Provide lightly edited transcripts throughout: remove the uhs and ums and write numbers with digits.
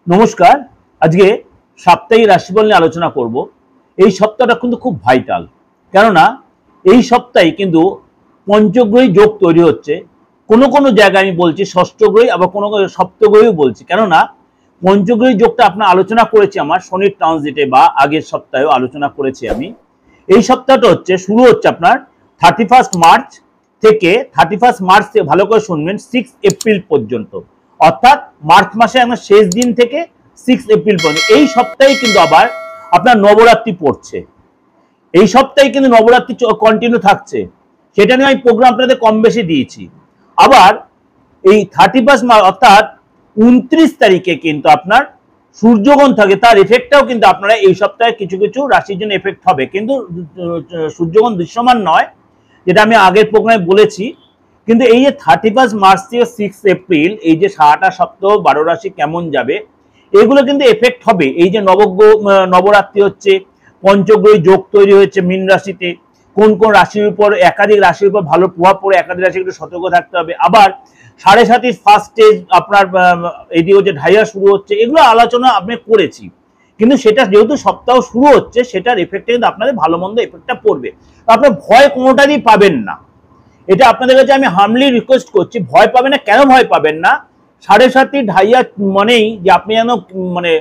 নমস্কার। আজকে সাপ্তাহিক রাশিফল নিয়ে আলোচনা করব। এই সপ্তাহটা কিন্তু খুব ভাইটাল, কেননা এই সপ্তাহে কিন্তু পঞ্চগ্রহী যোগ তৈরি হচ্ছে। কোনো কোনো জায়গায় আমি বলছি ষষ্ঠগ্রহী, আবার কোনো কোনো সপ্তগ্রহীও বলছি, কেননা পঞ্চগ্রহী যোগটা আপনার আলোচনা করেছি আমার শনির ট্রানজিটে, বা আগের সপ্তাহেও আলোচনা করেছি আমি। এই সপ্তাহটা শুরু হচ্ছে আপনার 31 মার্চ থেকে 31 মার্চ থেকে, ভালো করে শুনবেন, 6 এপ্রিল পর্যন্ত, অর্থাৎ মার্চ মাসে আমরা শেষ দিন থেকে 6 এপ্রিল পর্যন্ত। এই সপ্তাহে কিন্তু আবার আপনার নবরাত্রি পড়ছে। এই সপ্তাহে কিন্তু নবরাত্রি কন্টিনিউ থাকছে, সেটা নিয়ে আমি প্রোগ্রাম আপনাদের কম বেশি দিয়েছি। আবার এই 31 মার্চ অর্থাৎ 29 তারিখে কিন্তু আপনার সূর্যগ্রহণ থাকে, তার এফেক্টটাও কিন্তু আপনারা এই সপ্তাহে কিছু কিছু রাশির জন্য এফেক্ট হবে, কিন্তু সূর্যগ্রহণ দৃশ্যমান নয়, যেটা আমি আগের প্রোগ্রামে বলেছি। কিন্তু এই যে 31 মার্চ থেকে 6 এপ্রিল, এই যে সারাটা সপ্তাহ 12 রাশি কেমন যাবে, এগুলো কিন্তু এফেক্ট হবে। এই যে নবরাত্রি হচ্ছে, পঞ্চগ্রহী যোগ তৈরি হয়েছে মীন রাশিতে, কোন কোন রাশির উপর, একাধিক রাশির উপর ভালো প্রভাব পড়ে, একাধিক রাশি একটু সতর্ক থাকতে হবে। আবার 7.5 ফার্স্ট স্টেজ আপনার এদিকে হচ্ছে ঢাইয়া শুরু হচ্ছে, এগুলো আলোচনা আমি করেছি। কিন্তু সেটা যেহেতু সপ্তাহ শুরু হচ্ছে, সেটার এফেক্টে কিন্তু আপনাদের ভালো মন্দ এফেক্টটা পড়বে। আপনার ভয় কোনোটারই পাবেন না, এটা আপনাদের কাছে আমি হামলি রিকোয়েস্ট করছি। ভয় পাবেন না, কেন ভয় পাবেন না? 7.5 ঢাইয়া মানেই যে আপনি যেন মানে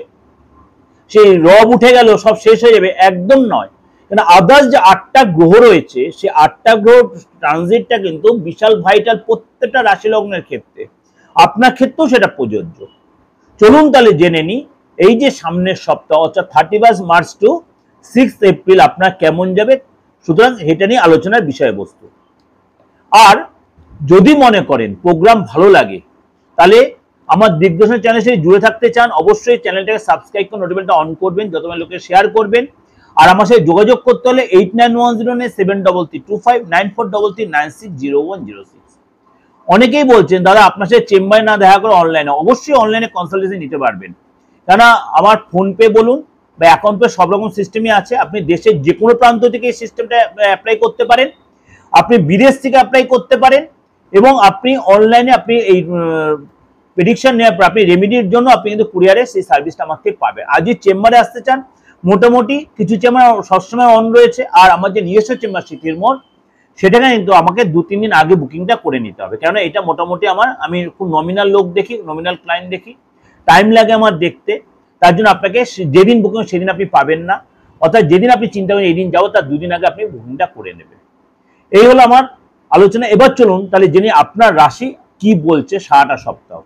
সেই রব উঠে গেল, সব শেষ হয়ে যাবে, একদম নয়। কারণ আদার্স যে 8টা গ্রহ রয়েছে, সেই 8টা গ্রহ ট্রানজিটটা কিন্তু বিশাল ভাইটাল প্রত্যেকটা রাশি লগ্নের ক্ষেত্রে, আপনার ক্ষেত্রেও সেটা প্রযোজ্য। চলুন তাহলে জেনে নি এই যে সামনের সপ্তাহ, অর্থাৎ 31 মার্চ টু 6 এপ্রিল আপনার কেমন যাবে। সুতরাং এটা নিয়ে আলোচনার বিষয়বস্তু। আর যদি মনে করেন প্রোগ্রাম ভালো লাগে, তাহলে আমার দিগদর্শন চ্যানেলের সাথে জুড়ে থাকতে চান, অবশ্যই চ্যানেলটাকে সাবস্ক্রাইব করে নোটিফিকেশনটা অন করবেন, যত লোকে শেয়ার করবেন। আর আমার সাথে যোগাযোগ করতে হলে 8910733259 9433960106। অনেকেই বলছেন দাদা আপনার সাথে চেম্বারে না দেখা করে অনলাইনে, অবশ্যই অনলাইনে কনসালটেশন নিতে পারবেন। কেননা আমার ফোনপে বলুন বা অ্যাকাউন্ট পে সব রকম সিস্টেমই আছে। আপনি দেশের যে কোনো প্রান্ত থেকে এই সিস্টেমটা অ্যাপ্লাই করতে পারেন, আপনি বিদেশ থেকে অ্যাপ্লাই করতে পারেন, এবং আপনি অনলাইনে আপনি এই প্রেডিকশন নেওয়ার পর আপনি রেমেডির জন্য আপনি কিন্তু কুরিয়ারে সেই সার্ভিসটা আমার থেকে পাবেন। আর যদি চেম্বারে আসতে চান, মোটামুটি কিছু চেম্বার সবসময় অন রয়েছে, আর আমার যে নিজস্ব চেম্বার সিটির মোড়, সেটাকে কিন্তু আমাকে 2-3 দিন আগে বুকিংটা করে নিতে হবে, কেননা এটা মোটামুটি আমি খুব নমিনাল লোক দেখি, নমিনাল ক্লায়েন্ট দেখি, টাইম লাগে আমার দেখতে। তার জন্য আপনাকে যেদিন বুকিং সেদিন আপনি পাবেন না, অর্থাৎ যেদিন আপনি চিন্তা করেন এই দিন যাবো, তার 2 দিন আগে আপনি বুকিংটা করে নেবেন। এই হলো আমার আলোচনা। এবার চলুন তাহলে জেনে আপনার রাশি কি বলছে সারাটা সপ্তাহ।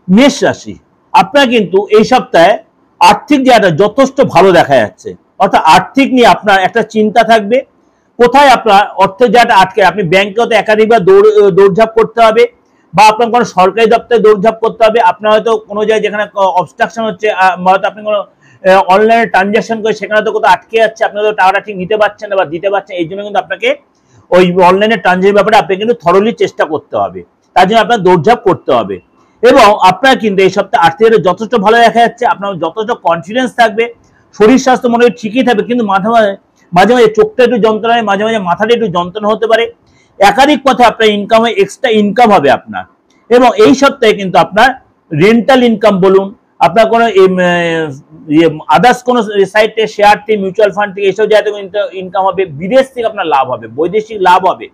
মেষ রাশি, আপনার কিন্তু এই সপ্তাহে আর্থিক জায়গাটা যথেষ্ট ভালো দেখা যাচ্ছে, অর্থাৎ আর্থিক নিয়ে আপনার একটা চিন্তা থাকবে। কোথায় আপনার অর্থের জায়গাটা আটকে, আপনি ব্যাংকে হয়তো একাধিকবার দৌড়ঝাঁপ করতে হবে, বা আপনার কোনো সরকারি দপ্তরে দৌড়ঝাঁপ করতে হবে। আপনার হয়তো কোনো জায়গায় যেখানে অবস্ট্রাকশন হচ্ছে, হয়তো আপনি কোনো অনলাইনে ট্রানজাকশন করে সেখানে হয়তো কোথাও আটকে যাচ্ছে, আপনি হয়তো টাকাটা ঠিক নিতে পারছেন না বা দিতে পারছেন। এই জন্য কিন্তু আপনাকে ওই অনলাইনে ট্রানজাকশন ব্যাপারে আপনি কিন্তু থরলি চেষ্টা করতে হবে, তার জন্য আপনার দৌড়ঝাঁপ করতে হবে। এবং আপনার কিন্তু এই সপ্তাহে আর্থিক যথেষ্ট ভালো দেখা যাচ্ছে, আপনার যথেষ্ট কনফিডেন্স থাকবে, শরীর স্বাস্থ্য মনে হয় ঠিকই থাকবে, কিন্তু মাঝে মাঝে চোখটা একটু যন্ত্রণা হয়, মাঝে মাঝে মাথাটা একটু যন্ত্রণা হতে পারে। একাধিক পথে আপনার ইনকাম হয়, এক্সট্রা ইনকাম হবে আপনার। এবং এই সপ্তাহে কিন্তু আপনার রেন্টাল ইনকাম বলুন, আপনার কোনো আদার্স কোনো সাইটে শেয়ার থেকে, মিউচুয়াল ফান্ড থেকে, এইসব জায়গা থেকে ইনকাম হবে। বিদেশ থেকে আপনার লাভ হবে, বৈদেশিক লাভ হবে।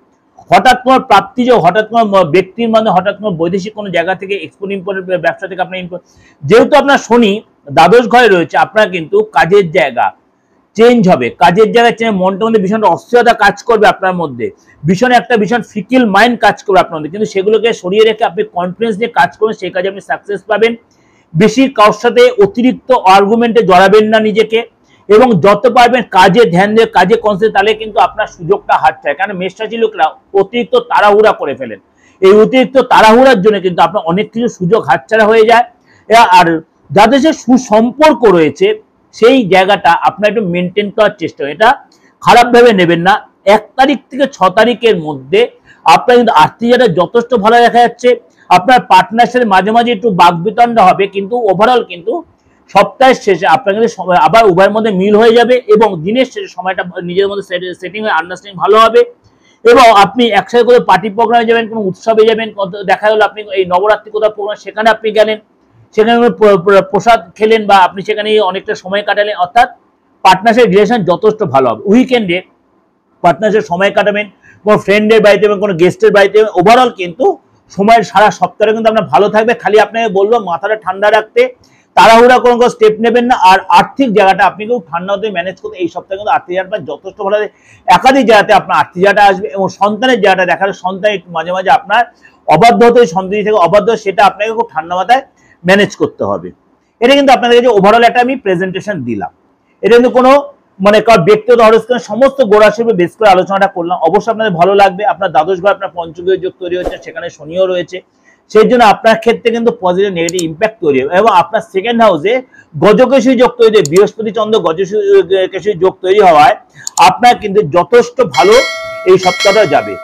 হঠাৎ কোনো প্রাপ্তি, যে হঠাৎ কোনো ব্যক্তির মানে হঠাৎ কোনো বৈদেশিক কোনো জায়গা থেকে এক্সপোর্ট ইম্পোর্টের ব্যবসা থেকে আপনার ইনকাম। যেহেতু আপনার শনি দ্বাদশ ঘরে রয়েছে, আপনার কিন্তু কাজের জায়গা চেঞ্জ হবে, কাজের জায়গায় চেঞ্জ, মনটার মধ্যে ভীষণ অস্থিরতা কাজ করবে আপনার মধ্যে, ভীষণ একটা ভীষণ ফিকিল মাইন্ড কাজ করবে আপনার মধ্যে, কিন্তু সেগুলোকে সরিয়ে রেখে আপনি কনফিডেন্স নিয়ে কাজ করবেন, সেই কাজে আপনি সাকসেস পাবেন। বেশি কারোর সাথে অতিরিক্ত আর্গুমেন্টে জড়াবেন না নিজেকে, এবং যত পারবেন কাজে ধ্যান দিয়ে কাজে কনসেন্ট্রেট, তাহলে কিন্তু আপনার সুযোগটা হাতছাড়ে। কারণ মেষ রাশির লোকরা অতিরিক্ত তাড়াহুড়া করে ফেলেন, এই অতিরিক্ত তাড়াহুড়ার জন্য কিন্তু আপনার অনেক কিছু সুযোগ হাতছাড়া হয়ে যায়। আর যাদের যে সুসম্পর্ক রয়েছে, সেই জায়গাটা আপনার একটু মেনটেন করার চেষ্টা করেন, এটা খারাপ ভেবে নেবেন না। 1 তারিখ থেকে 6 তারিখের মধ্যে আপনার কিন্তু আর্থিক জায়গাটা যথেষ্ট ভালো দেখা যাচ্ছে। আপনার পার্টনার সাথে মাঝে মাঝে একটু বাকবিতণ্ডা হবে, কিন্তু ওভারঅল কিন্তু সপ্তাহের শেষে আপনার কিন্তু আবার উভয়ের মধ্যে মিল হয়ে যাবে, এবং দিনের শেষে সময়টা নিজের মধ্যে সেটিং হয়ে আন্ডারস্ট্যান্ডিং ভালো হবে। এবং আপনি একসাথে কোথাও পার্টি প্রোগ্রামে যাবেন, কোনো উৎসবে যাবেন, দেখা গেলো আপনি এই নবরাত্রি কোথাও প্রোগ্রাম, সেখানে আপনি গেলেন, সেখানে প্রসাদ খেলেন বা আপনি সেখানে অনেকটা সময় কাটালেন, অর্থাৎ পার্টনারশিপ রিলেশন যথেষ্ট ভালো হবে। উইকেন্ডে পার্টনারশিপ সময় কাটাবেন, কোনো ফ্রেন্ডের বাড়িতে এবং কোনো গেস্টের বাড়িতে, ওভারঅল কিন্তু সময়ের সারা সপ্তাহে কিন্তু আপনার ভালো থাকবে। খালি আপনাকে বলবো মাথাটা ঠান্ডা রাখতে, তাড়াহুড়া কোনো স্টেপ নেবেন না। আর আর্থিক জায়গাটা আপনি কিন্তু ঠান্ডা হতে ম্যানেজ করতে, এই সপ্তাহে কিন্তু আর্থিক জায়গাটা যথেষ্ট ভালো হবে। একাধিক জায়গাতে আপনার আর্থিক জায়গাটা আসবে এবং সন্তানের জায়গাটা দেখালে সন্তান একটু মাঝে মাঝে আপনার অবাধ্য হতে, সন্তান থেকে অবাধ্য, সেটা আপনাকে খুব ঠান্ডা মাথায় ম্যানেজ করতে হবে। এটা কিন্তু আপনাদের কাছে ওভারঅল একটা আমি প্রেজেন্টেশন দিলাম। এটা কিন্তু কোনো মানে কার ব্যক্তিগত হরস্কোপের সমস্ত গোড়াশিল্পে বেশ করে আলোচনাটা করলাম। অবশ্যই আপনাদের ভালো লাগবে। আপনার দ্বাদশ ঘর আপনার পঞ্চমীয় যোগ তৈরি হচ্ছে, সেখানে শনিও রয়েছে, সেই জন্য আপনার ক্ষেত্রে কিন্তু পজিটিভ নেগেটিভ ইম্প্যাক্ট তৈরি হবে। এবং আপনার সেকেন্ড হাউসে গজকেশী যোগ তৈরি, বৃহস্পতি চন্দ্র গজকেশী যোগ তৈরি হওয়ায় আপনার কিন্তু যথেষ্ট ভালো এই সপ্তাহটা যাবে।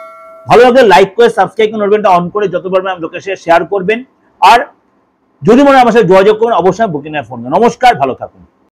ভালো লাগলে লাইক করে সাবস্ক্রাইব করে নোটিফিকেশনটা অন করে যত পারবেন লোকের সাথে শেয়ার করবেন। আর যদি মনে হয় আমার সাথে যোগাযোগ করবেন, অবশ্যই বুকিং এর ফোন। নমস্কার, ভালো থাকুন।